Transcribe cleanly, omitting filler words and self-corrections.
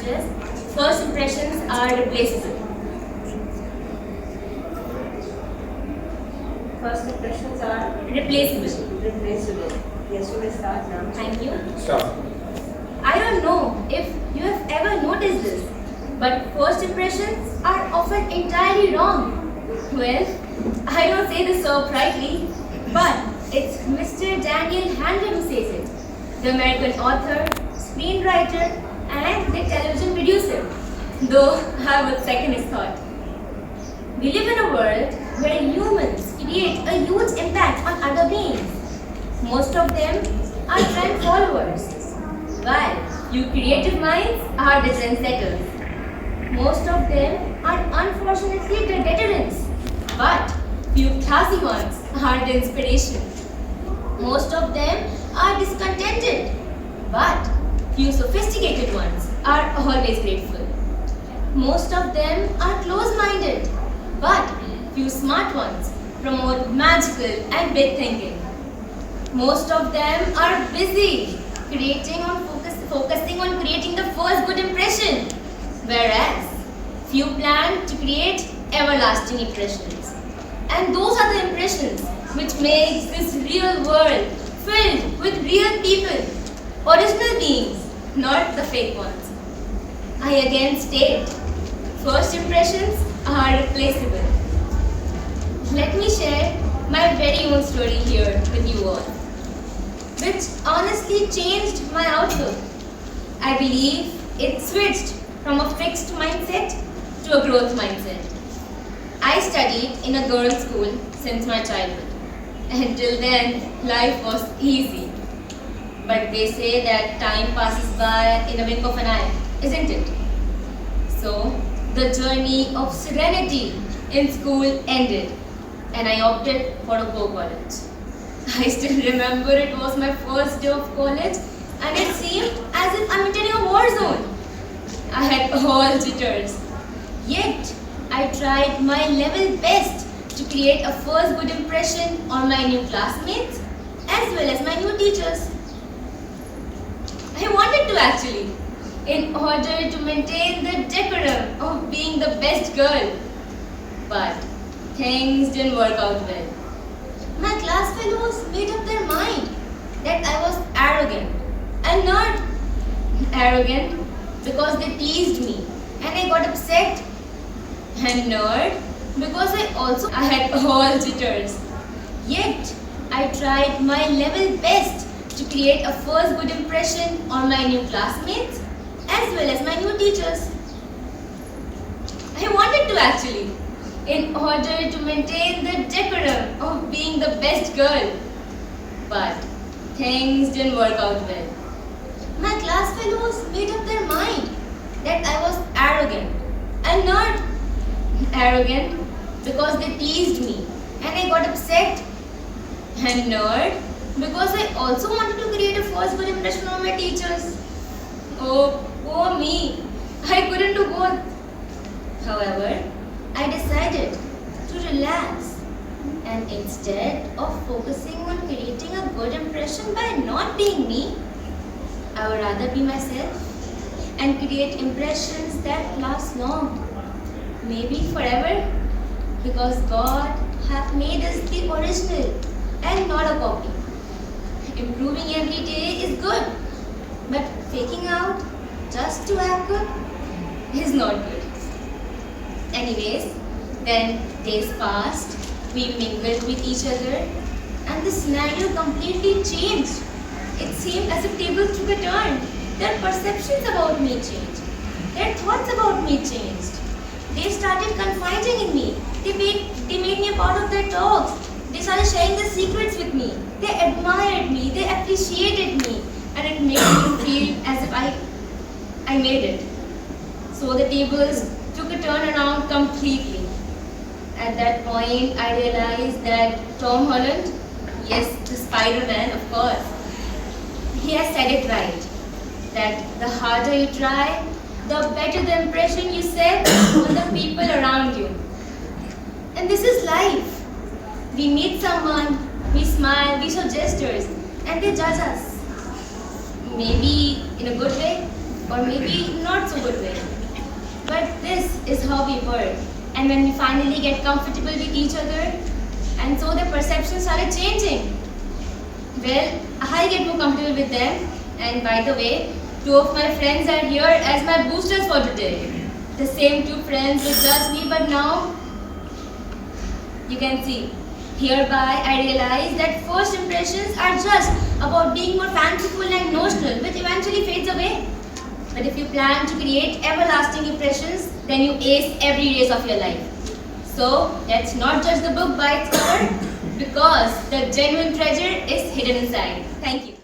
is first impressions are replaceable. First impressions are Replaceable. replaceable. Yes, you may start now. Thank you. Stop. I don't know if you have ever noticed this, but first impressions are often entirely wrong. Well, I don't say this so uprightly, but it's Mr. Daniel Handler who says it. The American author, screenwriter, and the television producer. Though I would second his thought. We live in a world where humans create a huge impact on other beings. Most of them are trend followers, while few creative minds are the trendsetters. Most of them are unfortunately the deterrents, but few classy ones are the inspiration. Most of them are discontented, but few sophisticated ones are always grateful. Most of them are close-minded, but few smart ones promote magical and big thinking. Most of them are busy focusing on creating the first good impression, whereas few plan to create everlasting impressions. And those are the impressions which makes this real world filled with real people, original beings, not the fake ones. I again state, first impressions are replaceable. Let me share my very own story here with you all, which honestly changed my outlook. I believe it switched from a fixed mindset to a growth mindset. I studied in a girls' school since my childhood. Until then, life was easy. But they say that time passes by in a wink of an eye, isn't it? So, the journey of serenity in school ended, and I opted for a co-college. I still remember it was my first day of college, and it seemed as if I'm entering a war zone. I had all jitters. Yet, I tried my level best to create a first good impression on my new classmates as well as my new teachers. I wanted to actually, in order to maintain the decorum of being the best girl. But things didn't work out well. My class fellows made up their mind that I was arrogant and not arrogant because they teased me and I got upset, and nerd because I had all jitters. Yet I tried my level best to create a first good impression on my new classmates as well as my new teachers. I wanted to actually, in order to maintain the decorum of being the best girl. But things didn't work out well. My class fellows made up their mind that I was arrogant and not arrogant because they teased me and I got upset, and nerd because I also wanted to create a first good impression on my teachers. Oh, poor me. I couldn't do both. However, I decided to relax, and instead of focusing on creating a good impression by not being me, I would rather be myself and create impressions that last long, maybe forever, because God hath made us the original and not a copy. Improving every day is good, but faking out just to act good is not good. Anyways, then days passed, we mingled with each other, and the scenario completely changed. It seemed as if tables took a turn. Their perceptions about me changed. Their thoughts about me changed. They started confiding in me. They made me a part of their talks. They started sharing their secrets with me. They admired me. They appreciated me. And it made me feel as if I made it. So the tables took a turn around completely. At that point, I realized that Tom Holland, yes, the Spider-Man, of course, he has said it right. That the harder you try, the better the impression you set on the people around you. And this is life. We meet someone, we smile, we show gestures, and they judge us. Maybe in a good way, or maybe not so good way. But this is how we were. And when we finally get comfortable with each other, and so the perception started changing. Well, I get more comfortable with them. And by the way, 2 of my friends are here as my boosters for today. The same 2 friends who judged me, but now you can see. Hereby, I realize that first impressions are just about being more fanciful and notional, which eventually fades away. But if you plan to create everlasting impressions, then you ace every race of your life. So, let's not judge the book by its cover, because the genuine treasure is hidden inside. Thank you.